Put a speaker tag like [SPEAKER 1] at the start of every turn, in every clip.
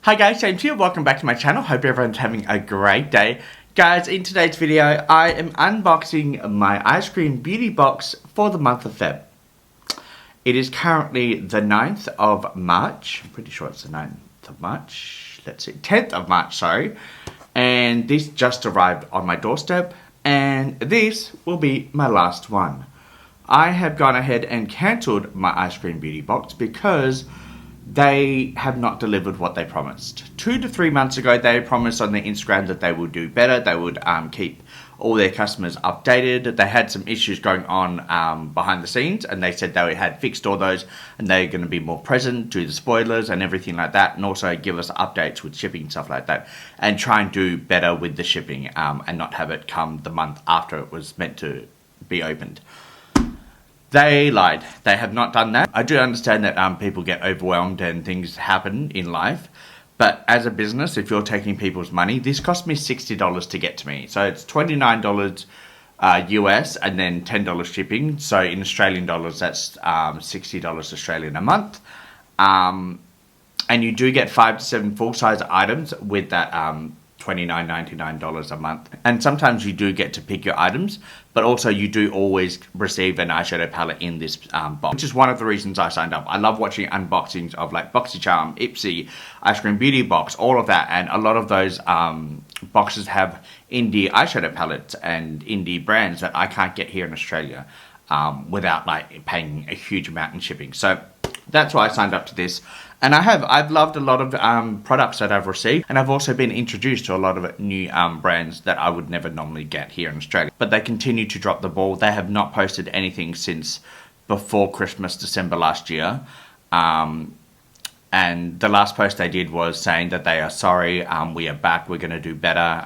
[SPEAKER 1] Hi guys, James here, welcome back to my channel. Hope everyone's having a great day. Guys, in today's video, I am unboxing my ice cream beauty box for the month of Feb. It is currently the 9th of March. I'm pretty sure it's the 9th of March. Let's see, 10th of March, sorry. And this just arrived on my doorstep, and this will be my last one. I have gone ahead and cancelled my ice cream beauty box because they have not delivered what they promised. 2 to 3 months ago, they promised on their Instagram that they would do better. They would keep all their customers updated. They had some issues going on behind the scenes, and they said they had fixed all those, and they're going to be more present, do the spoilers and everything like that, and also give us updates with shipping and stuff like that, and try and do better with the shipping and not have it come the month after it was meant to be opened. They lied. They have not done that. I do understand that people get overwhelmed and things happen in life. But as a business, if you're taking people's money, this cost me $60 to get to me. So it's $29 US and then $10 shipping. So in Australian dollars, that's $60 Australian a month. And you do get 5 to 7 full-size items with that $29.99 a month. And sometimes you do get to pick your items, but also you do always receive an eyeshadow palette in this box, which is one of the reasons I signed up. I love watching unboxings of like BoxyCharm, Ipsy, Ice Cream Beauty Box, all of that, and a lot of those boxes have indie eyeshadow palettes and indie brands that I can't get here in Australia without like paying a huge amount in shipping. So that's why I signed up to this. And I've loved a lot of products that I've received, and I've also been introduced to a lot of new brands that I would never normally get here in Australia. But they continue to drop the ball. They have not posted anything since before Christmas, December last year. And the last post they did was saying that they are sorry, we are back, we're going to do better,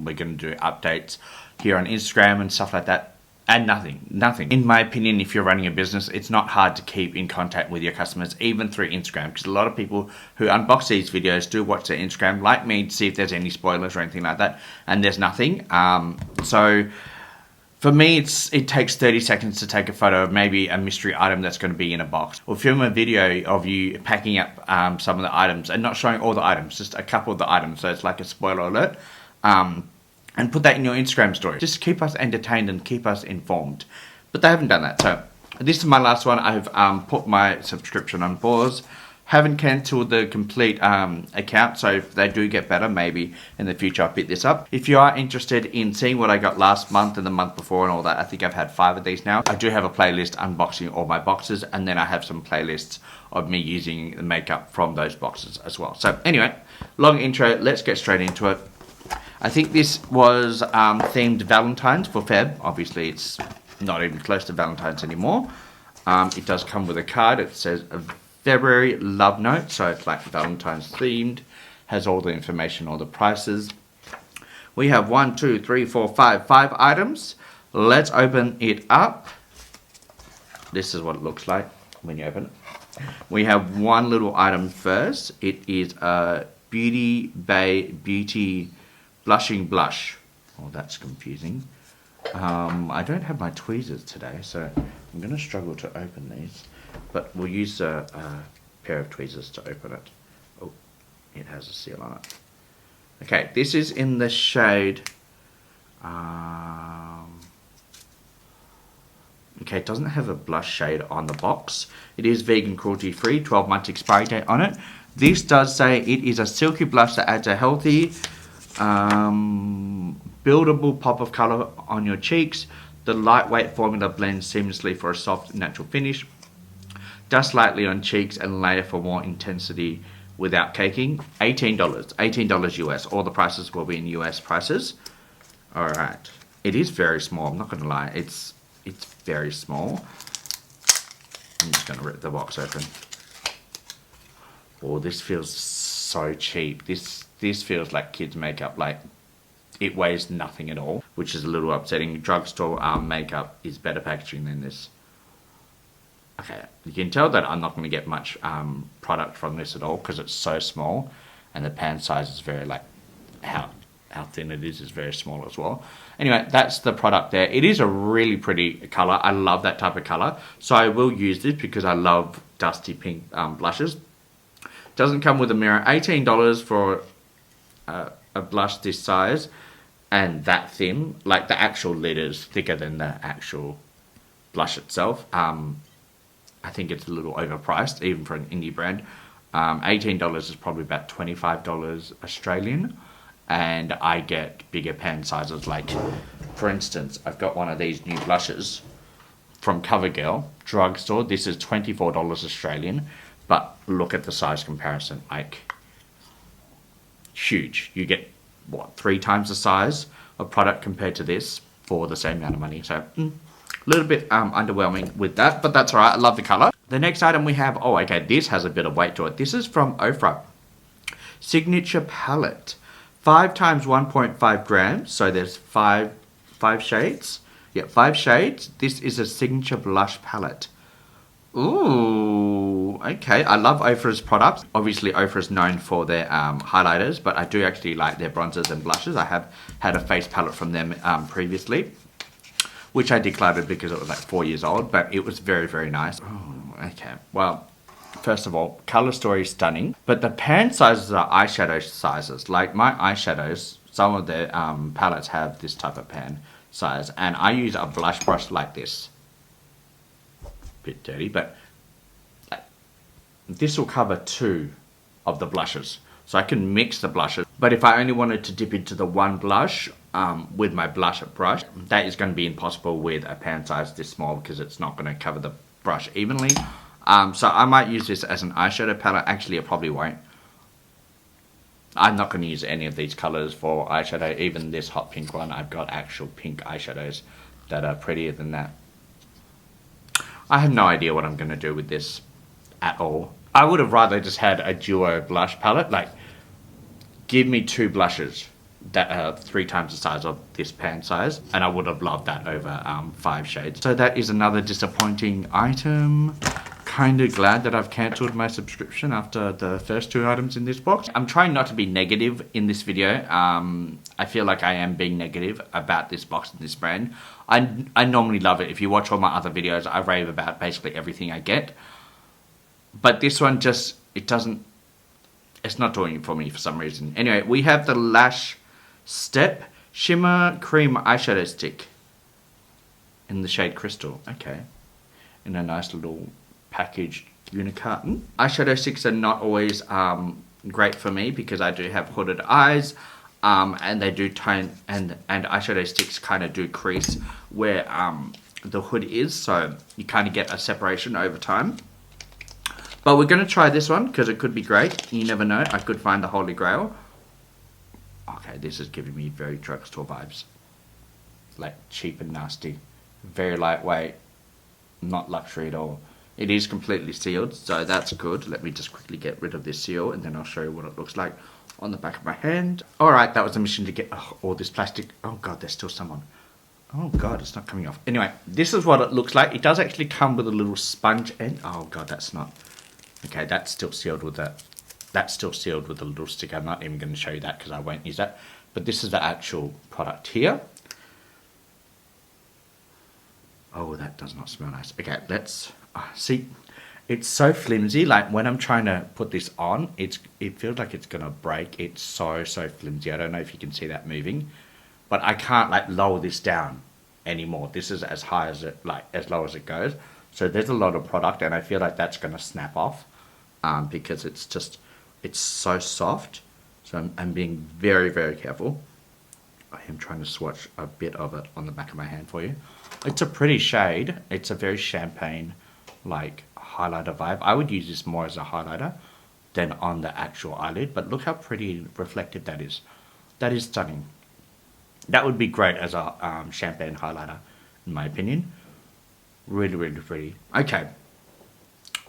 [SPEAKER 1] we're going to do updates here on Instagram and stuff like that. And nothing. In my opinion, if you're running a business, it's not hard to keep in contact with your customers, even through Instagram, because a lot of people who unbox these videos do watch their Instagram, like me, to see if there's any spoilers or anything like that, and there's nothing. So for me, it takes 30 seconds to take a photo of maybe a mystery item that's going to be in a box, or film a video of you packing up some of the items and not showing all the items, just a couple of the items, so it's like a spoiler alert. And put that in your Instagram story. Just keep us entertained and keep us informed. But they haven't done that. So this is my last one. I've put my subscription on pause. Haven't cancelled the complete account. So if they do get better, maybe in the future I'll pick this up. If you are interested in seeing what I got last month and the month before and all that, I think I've had 5 of these now. I do have a playlist unboxing all my boxes, and then I have some playlists of me using the makeup from those boxes as well. So anyway, long intro. Let's get straight into it. I think this was themed Valentine's for Feb. Obviously, it's not even close to Valentine's anymore. It does come with a card. It says February Love Notes, so it's like Valentine's themed. Has all the information, all the prices. We have 1, 2, 3, 4, 5 items. Let's open it up. This is what it looks like when you open it. We have one little item first. It is a Beauty Bay Beauty Blushing Blush. Oh, that's confusing. I don't have my tweezers today, so I'm going to struggle to open these. But we'll use a pair of tweezers to open it. Oh, it has a seal on it. Okay, this is in the shade... okay, it doesn't have a blush shade on the box. It is vegan, cruelty free, 12 months expiry date on it. This does say it is a silky blush that adds a healthy... buildable pop of color on your cheeks. The lightweight formula blends seamlessly for a soft, natural finish. Dust lightly on cheeks and layer for more intensity without caking. $18 US. All the prices will be in US prices. Alright. It is very small, I'm not going to lie. It's very small. I'm just going to rip the box open. Oh, this feels so cheap. This feels like kids' makeup. Like, it weighs nothing at all, which is a little upsetting. Drugstore makeup is better packaging than this. Okay, you can tell that I'm not going to get much product from this at all because it's so small, and the pan size is very, like, how thin it is very small as well. Anyway, that's the product there. It is a really pretty color. I love that type of color, so I will use this because I love dusty pink blushes. Doesn't come with a mirror. $18 for a blush this size and that thin. Like the actual lid is thicker than the actual blush itself. I think it's a little overpriced, even for an indie brand. $18 is probably about $25 Australian, and I get bigger pan sizes. Like, for instance, I've got one of these new blushes from CoverGirl drugstore. This is $24 Australian, but look at the size comparison. Like, huge. You get what, 3 times the size of product compared to this for the same amount of money. So a little bit underwhelming with that, but that's alright. I love the color. The next item we have, oh okay, this has a bit of weight to it. This is from Ofra Signature Palette, 5 times 1.5 grams. So there's five shades. Yeah, 5 shades. This is a signature blush palette. Ooh, okay. I love Ofra's products. Obviously, Ofra's known for their highlighters, but I do actually like their bronzers and blushes. I have had a face palette from them previously, which I decluttered because it was like 4 years old, but it was very, very nice. Oh, okay. Well, first of all, color story is stunning, but the pan sizes are eyeshadow sizes. Like my eyeshadows, some of their palettes have this type of pan size, and I use a blush brush like this. Bit dirty, but this will cover 2 of the blushes, so I can mix the blushes. But if I only wanted to dip into the one blush with my blush brush, that is going to be impossible with a pan size this small, because it's not going to cover the brush evenly. So I might use this as an eyeshadow palette. Actually, I probably won't. I'm not going to use any of these colors for eyeshadow. Even this hot pink one, I've got actual pink eyeshadows that are prettier than that. I have no idea what I'm going to do with this at all. I would have rather just had a duo blush palette. Like, give me 2 blushes that are 3 times the size of this pan size, and I would have loved that over 5 shades. So that is another disappointing item. Kind of glad that I've cancelled my subscription after the first 2 items in this box. I'm trying not to be negative in this video. I feel like I am being negative about this box and this brand. I normally love it. If you watch all my other videos, I rave about basically everything I get. But this one just, it's not doing it for me for some reason. Anyway, we have the Lash Step Shimmer Cream Eyeshadow Stick in the shade Crystal. Okay. In a nice little packaged unicarton. Eyeshadow sticks are not always great for me because I do have hooded eyes, and they do tone, and eyeshadow sticks kind of do crease where the hood is, so you kind of get a separation over time. But we're going to try this one because it could be great. You never know. I could find the Holy Grail. Okay, this is giving me very drugstore vibes. Like cheap and nasty. Very lightweight. Not luxury at all. It is completely sealed, so that's good. Let me just quickly get rid of this seal, and then I'll show you what it looks like on the back of my hand. Alright, that was the mission to get all this plastic. Oh god, there's still some on. Oh god, it's not coming off. Anyway, this is what it looks like. It does actually come with a little sponge end. Oh god, that's not. Okay, that's still sealed with a. That's still sealed with a little sticker. I'm not even going to show you that because I won't use that. But this is the actual product here. Oh, that does not smell nice. Okay, let's see. It's so flimsy. Like when I'm trying to put this on, it feels like it's gonna break. It's so flimsy. I don't know if you can see that moving, but I can't like lower this down anymore. This is as high as it, like as low as it goes. So there's a lot of product, and I feel like that's gonna snap off because it's so soft. So I'm being very careful. I am trying to swatch a bit of it on the back of my hand for you. It's a pretty shade. It's a very champagne like highlighter vibe. I would use this more as a highlighter than on the actual eyelid, but look how pretty reflective that is. That is stunning. That would be great as a champagne highlighter, in my opinion. Really pretty.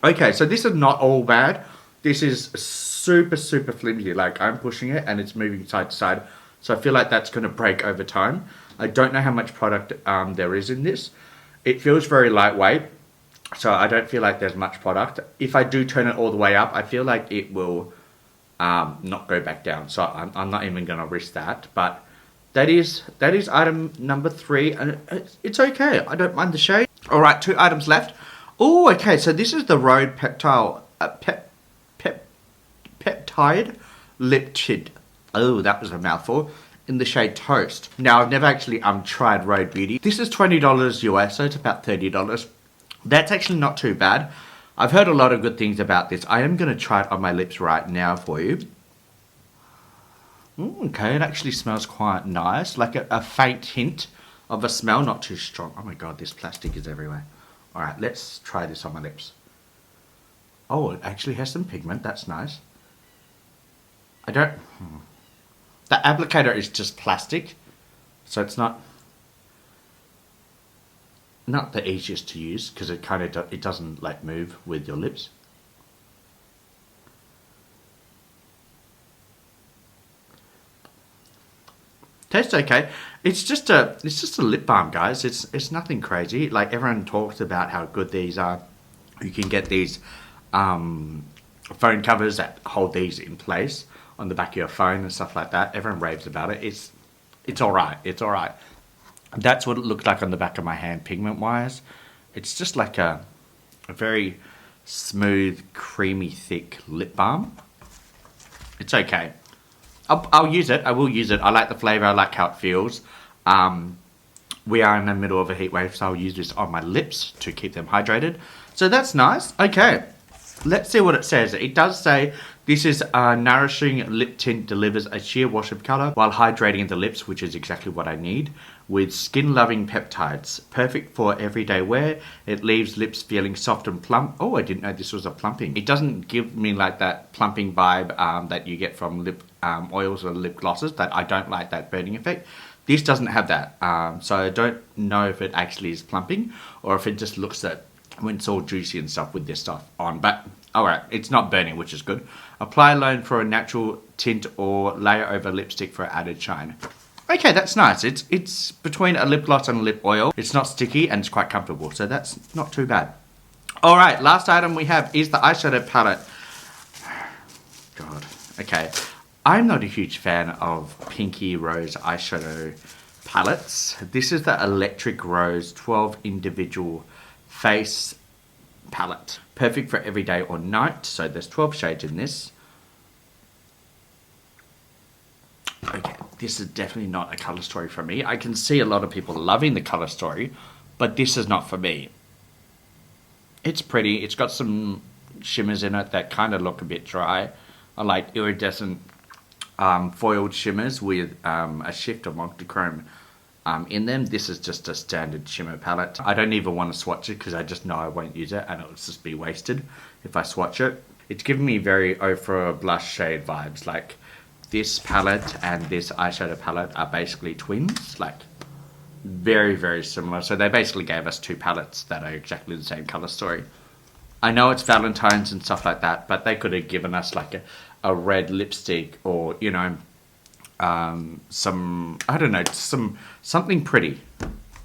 [SPEAKER 1] Okay, so this is not all bad. This is super flimsy. Like I'm pushing it and it's moving side to side. So I feel like that's going to break over time. I don't know how much product there is in this. It feels very lightweight, so I don't feel like there's much product. If I do turn it all the way up, I feel like it will not go back down. So I'm not even going to risk that. But that is item number 3, and it's okay. I don't mind the shade. All right, 2 items left. Oh, okay. So this is the Rhode Peptile Peptide Lip Tint. Oh, that was a mouthful. In the shade Toast. Now, I've never actually tried Rode Beauty. This is $20 US, so it's about $30. That's actually not too bad. I've heard a lot of good things about this. I am going to try it on my lips right now for you. Okay, it actually smells quite nice. Like a faint hint of a smell, not too strong. Oh my god, this plastic is everywhere. Alright, let's try this on my lips. Oh, it actually has some pigment. That's nice. I don't... The applicator is just plastic, so it's not the easiest to use because it kind of it doesn't like move with your lips. Tastes okay. It's just a lip balm, guys. It's nothing crazy. Like everyone talks about how good these are. You can get these phone covers that hold these in place on the back of your phone and stuff like that. Everyone raves about it. It's alright. It's alright. That's what it looked like on the back of my hand, pigment wise. It's just like a very smooth, creamy, thick lip balm. It's okay. I'll use it. I will use it. I like the flavour. I like how it feels. We are in the middle of a heat wave, so I'll use this on my lips to keep them hydrated. So that's nice. Okay. Let's see what it says. It does say, this is a nourishing lip tint, delivers a sheer wash of colour while hydrating the lips, which is exactly what I need, with skin-loving peptides. Perfect for everyday wear. It leaves lips feeling soft and plump. Oh, I didn't know this was a plumping. It doesn't give me like that plumping vibe that you get from lip oils or lip glosses. That I don't like that burning effect. This doesn't have that. So I don't know if it actually is plumping or if it just looks that when it's all juicy and stuff with this stuff on. But alright, it's not burning, which is good. Apply alone for a natural tint or layer over lipstick for added shine. Okay, that's nice. It's between a lip gloss and a lip oil. It's not sticky and it's quite comfortable, so that's not too bad. Alright, last item we have is the eyeshadow palette. God, okay. I'm not a huge fan of Pinky Rose eyeshadow palettes. This is the Electric Rose 12 individual face palette. Perfect for every day or night. So there's 12 shades in this. Okay, this is definitely not a colour story for me. I can see a lot of people loving the colour story, but this is not for me. It's pretty. It's got some shimmers in it that kind of look a bit dry. I like iridescent foiled shimmers with a shift of monochrome in them. This is just a standard shimmer palette. I don't even want to swatch it because I just know I won't use it and it'll just be wasted if I swatch it. It's giving me very Ofra blush shade vibes. Like this palette and this eyeshadow palette are basically twins. Like very, very similar. So they basically gave us two palettes that are exactly the same color story. I know it's Valentine's and stuff like that, but they could have given us like a red lipstick or, you know, some, I don't know, something pretty.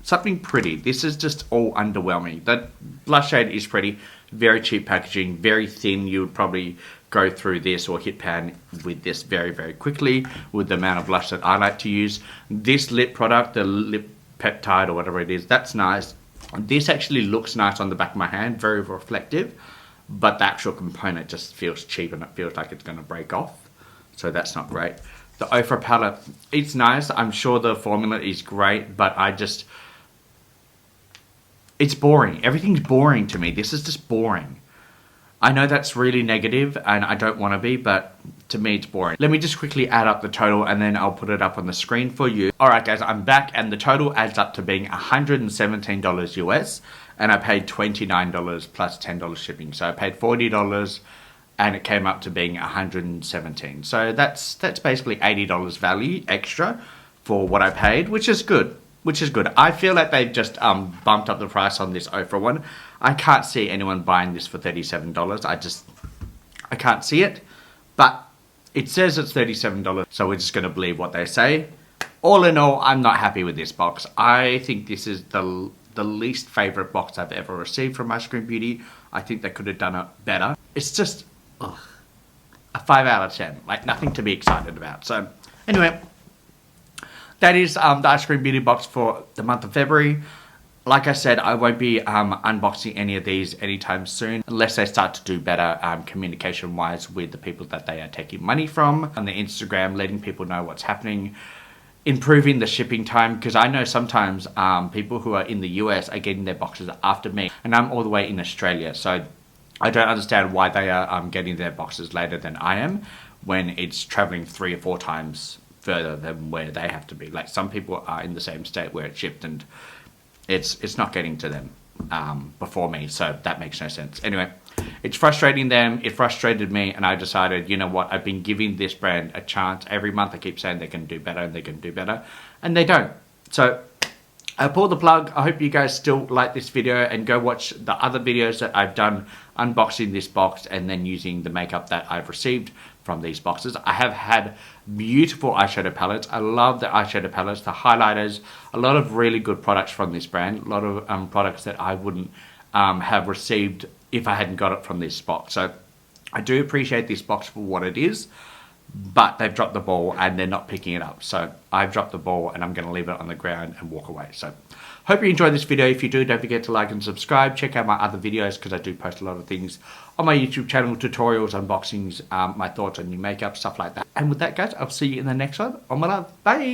[SPEAKER 1] Something pretty. This is just all underwhelming. That blush shade is pretty. Very cheap packaging. Very thin. You would probably go through this or hit pan with this very, very quickly with the amount of blush that I like to use. This lip product, the lip peptide or whatever it is, that's nice. This actually looks nice on the back of my hand. Very reflective. But the actual component just feels cheap and it feels like it's going to break off. So that's not great. The Ofra palette, it's nice. I'm sure the formula is great, but it's boring. Everything's boring to me. This is just boring. I know that's really negative and I don't want to be, but to me it's boring. Let me just quickly add up the total and then I'll put it up on the screen for you. Alright guys, I'm back and the total adds up to being $117 US and I paid $29 plus $10 shipping. So I paid $40 and it came up to being $117. So that's basically $80 value extra for what I paid, which is good. I feel like they've just bumped up the price on this Ofra one. I can't see anyone buying this for $37. I can't see it. But it says it's $37, so we're just going to believe what they say. All in all, I'm not happy with this box. I think this is the least favourite box I've ever received from Eyescream Beauty. I think they could have done it better. It's just a 5 out of 10. Like, nothing to be excited about. So, anyway, that is the Eyescream Beauty box for the month of February. like I said, I won't be unboxing any of these anytime soon unless they start to do better communication wise with the people that they are taking money from on the Instagram, letting people know what's happening, improving the shipping time, because I know sometimes people who are in the US are getting their boxes after me, and I'm all the way in Australia, so I don't understand why they are getting their boxes later than I am when it's traveling 3 or 4 times further than where they have to be. Like, some people are in the same state where it's shipped and it's not getting to them before me, so that makes no sense. Anyway, it's frustrating them, it frustrated me, and I decided, you know what, I've been giving this brand a chance. Every month I keep saying they can do better and they can do better, and they don't. So I pulled the plug. I hope you guys still like this video and go watch the other videos that I've done unboxing this box and then using the makeup that I've received from these boxes. I have had beautiful eyeshadow palettes. I love the eyeshadow palettes, the highlighters, a lot of really good products from this brand, a lot of products that I wouldn't have received if I hadn't got it from this box. So I do appreciate this box for what it is, but they've dropped the ball and they're not picking it up. So I've dropped the ball and I'm going to leave it on the ground and walk away. So hope you enjoyed this video. If you do, don't forget to like and subscribe. Check out my other videos because I do post a lot of things on my YouTube channel, tutorials, unboxings, my thoughts on new makeup, stuff like that. And with that, guys, I'll see you in the next one. On my love. Bye.